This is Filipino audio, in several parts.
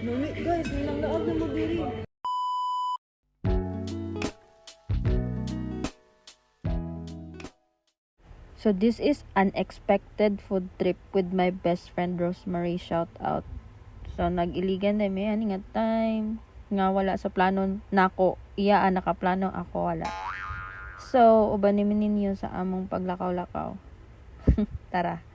Nami, guys, nilang naag na mo diri. So this is unexpected food trip with my best friend Rosemary, shout out. So nag-iligan na may ani nga time nga wala sa plano nako, iya nakaplano ako wala. So uban ni ninyo sa among paglakaw-lakaw. Tara.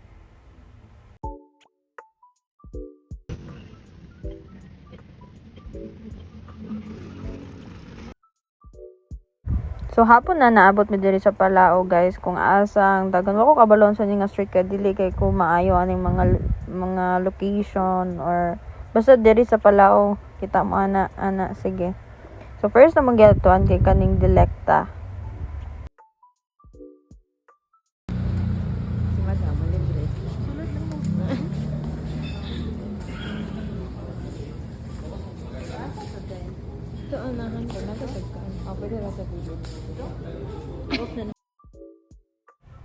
So hapon na naabot mi diri sa Palao guys, kung asang dagan ko kabalon sa nga street kay dili kay ko maayo aning mga location or basta diri sa Palao kita mo ana sige. So first na magyatuan kay kaning Dilecta. Si Madam libre. Sulat lang mo. Ito anahan ko natatagkaan. Pwede ra sa video.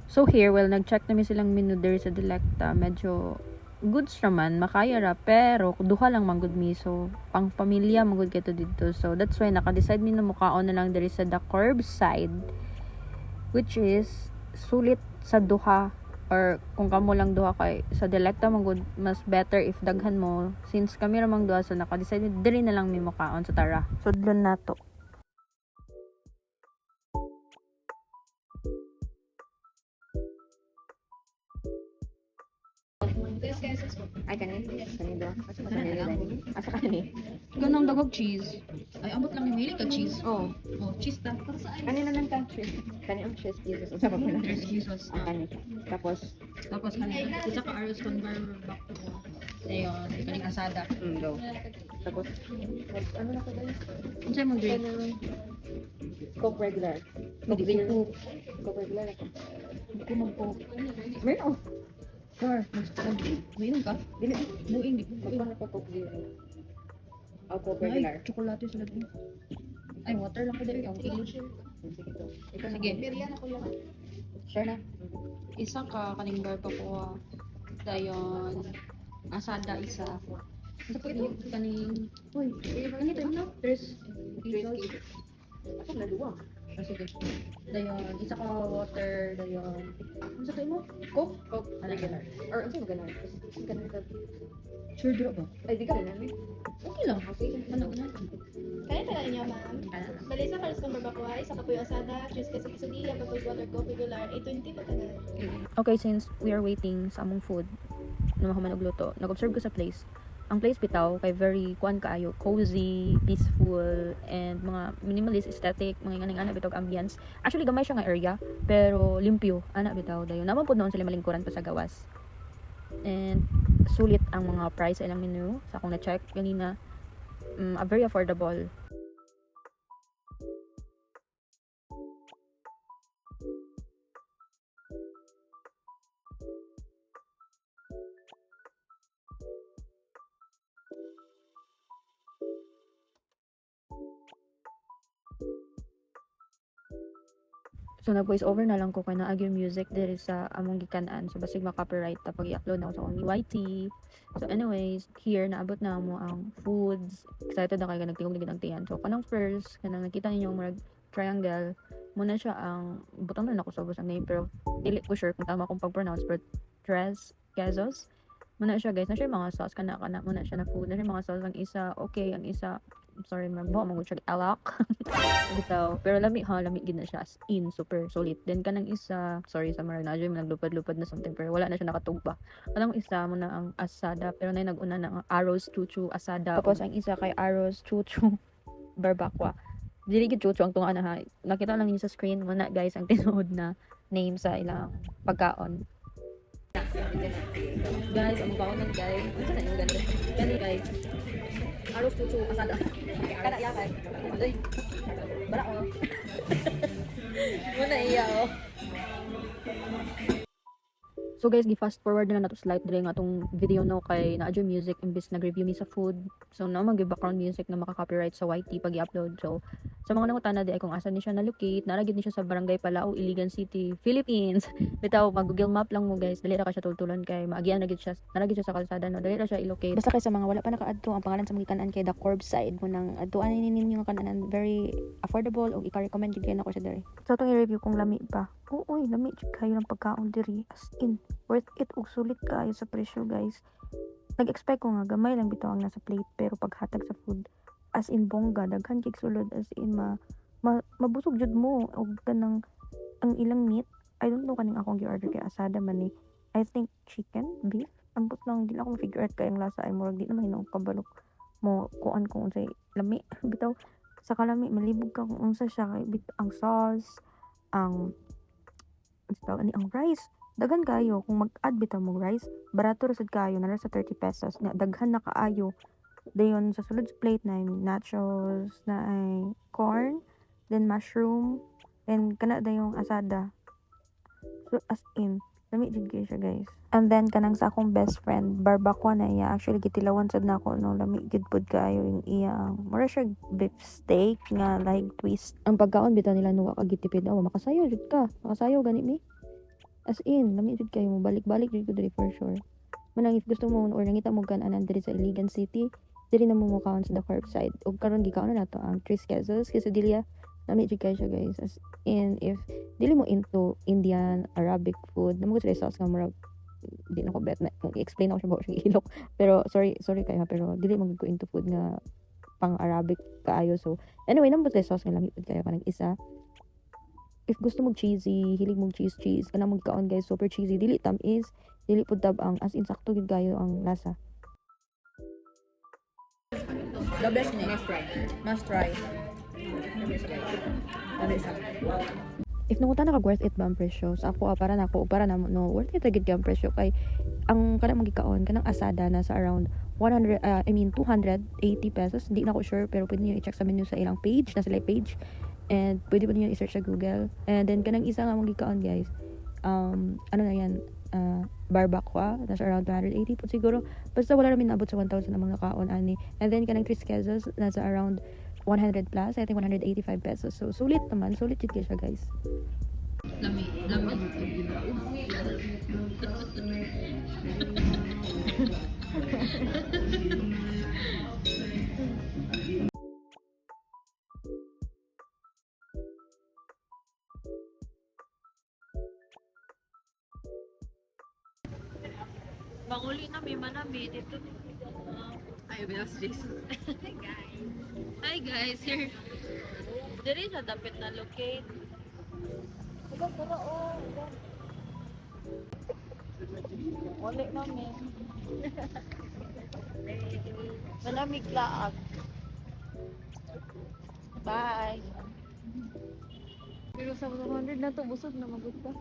So here, well, nag-check namin silang menu there sa Dilecta. Medyo goods naman, makaya ra, pero duha lang manggod mi. So, pang pamilya manggod kato dito. So, that's why naka-decide mi na mukaon na lang there sa the curbside, which is sulit sa duha, or kung kamo lang duha kay sa Dilecta manggod mas better if daghan mo, since kami ramang duha, so naka-decide diri na lang mi mukaon. So tara, sudlon nato. Ay, kanin do. Asa kanin? Ganang dagog cheese. Ay, ambot lang ni Mili ka cheese. Oh, Cheese ta. Para sa kanin na lang ka. Kanin ang cheese Jesus. Usa pa pala. Jesus. Kanin. Tapos, Kanin. Isa ka arroz conver back to. Ayun, kaning asada. go. Tapos, ano na ko dali? Unsay mong drink? Coke regular. Hindi ko. Coke regular ako. Hindi ko mag-coke. Meron. Sure. Mag-inom ka? Dili. Buing, di ko. Magpano ko Coke zero. O Coke Ay, regular. chocolate sa lagi. Ay, water lang ko dali. Ang ilo. Sige to. Ikaw na. Sige. Sure na. Isa ka kaning bar pa ko. Dayon. Asada isa. Sa po ito kaning. Uy, ganito no? There's Whiskey. Ako na duwa. sige. Dayon, isa ka water, dayon. Ano sa mo? Coke? Coke regular. Or ano ganun? Ganun ka. Sure dito ba? Ay, di ka rin namin. Okay lang. Ano na? Kaya taga niyo, ma'am. Bali sa pares kong barbacoa, isa ka po yung asada, juice kasi quesadilla, papoy water, coffee, regular, 820 pa taga. Okay, since we are waiting sa among food, na mahuman og luto, nag-observe ko sa place. Ang place bitaw kay very kuan kaayo, cozy, peaceful, and mga minimalist aesthetic, mga ingana bitog ambience. Actually gamay siya nga area, pero limpyo ana bitaw dayon. Naman pud noon sila malingkuran pa sa gawas. And sulit ang mga price sa ilang menu sa akong na-check kanina. Very affordable. So nag-voice over na lang ko kay naag yung music diri sa among gikanan. So basig ma-copyright ta pag i-upload na ako sa akong YT. So anyways, here naabot na mo ang foods. Excited na kay nagtingog na gid ang tiyan. So kanang first, kanang nakita ninyo ang triangle, muna siya ang butang na ako sa ubos ang name pero dili ko sure kung tama akong pag-pronounce, but Tres Quezos. Muna siya guys, na siya yung mga sauce kana muna siya na food. Na siya yung mga sauce ang isa okay, ang isa sorry ma'am, mo siya alak. Bitaw, pero lami gid na siya as in super solid. Then kanang isa, sorry sa mga medyo naglupad-lupad na something pero wala na siya nakatugba. Kanang isa mo na ang asada pero na nag-una na ang arroz chuchu asada. Tapos ang isa kay arroz chuchu barbacoa. Dili gid chuchu ang tunga na ha. Nakita lang niyo sa screen mo na guys ang tinuod na name sa ilang pagkaon. Guys, ang baon ng guys. Ano na yung ganda? Gani guys. Arroz chuchu asada. Kana iya kay. Ay. Bara ko. Muna iya oh. So guys, gi-fast forward na nato slide dire nga atong video no kay naadyo music imbis nag-review mi sa food. So na mag background music na maka-copyright sa YT pag i-upload. So Sa mga nangutana di ay kung asa ni siya na-locate, naragid ni siya sa Barangay Palao, Iligan City, Philippines. Bitaw mag Google Map lang mo guys, dali ra ka siya tultulan kay maagian naragid siya sa kalsada no, dali ra siya i-locate. Basta kay sa mga wala pa nakaadto, ang pangalan sa mga kanan kay The Curbside mo nang adtuan ninyo kanan very affordable og ika-recommend jud kay nako siya diri. So itong i-review kung lami pa. Oo, lami jud kayo ng pagkaon diri. As in, worth it ug sulit kaayo sa presyo guys. Nag-expect ko nga gamay lang bitaw ang nasa plate pero paghatag sa food as in bongga daghan kay sulod as in mabusog jud mo og kanang ang ilang meat. I don't know kaning akong gi-order kay asada man ni. I think chicken, beef. Ambot lang di na ako figure out kay ang lasa ay murag di naman hinaw kabalok mo kuan kung unsay lami bitaw sa kalami malibog ka kung unsa siya kay ang sauce, ang ang rice daghan kayo kung mag-add bitaw mo rice barato ra sad kayo nara sa 30 pesos na daghan na kaayo dayon sa sulod sa plate na ay nachos na ay corn then mushroom then kana dayong asada so as in lami jud kayo siya guys and then kanang sa akong best friend barbacoa na iya actually gitilawan sad nako no lami jud pud kayo yung iya mura siya beef steak nga like twist ang pagkaon bitaw nila nuwa ka gitipid makasayo jud ka makasayo gani mi. As in, lami jud kayo mo balik-balik jud ko diri for sure. Manang if gusto mo or nangita mo kanan diri sa Iligan City, diri na mo kaon sa The Curbside. Og karon gikaon na nato ang Tres Quezos, Quesadilla. Lami jud kayo siya guys. As in, if dili mo into Indian, Arabic food, namo sa sauce nga murag di na ko bet na kung i-explain ako siya ba siya ilok. Pero sorry kayo ha, pero dili mo go into food nga pang Arabic kaayo. So anyway, namo sa sauce nga lami jud kayo kanang isa. If gusto mong cheesy, hilig mong cheese, kana mong kaon guys, super cheesy, dili tamis, dili pud tabang, as in sakto gid kayo ang lasa. The best ni. Must try. If nangutan na ka worth it ba ang presyo, sa ako para na no worth it gid ang presyo kay ang kana mong gikaon kanang asada na sa around 280 pesos. Hindi na ako sure pero pwede niyo i-check sa menu sa ilang page, na sila page. And pwede po niyo i-search sa Google. And then kanang isa nga mong gikaon guys. Ano na yan? Barbacoa. Nasa around 280 po siguro. Basta wala namin naabot sa 1,000 ang mga kaon ani. And then kanang Tres Quezos nasa around 100 plus. I think 185 pesos. So sulit naman. Sulit yun siya guys. Lami. Banguli na may manami dito. Ay, bilas Jason. Hi guys, here. Diri sa dapit na locate. Wala namin. Malamig laag. Bye. Pero sa 100 na to, busog na magod pa.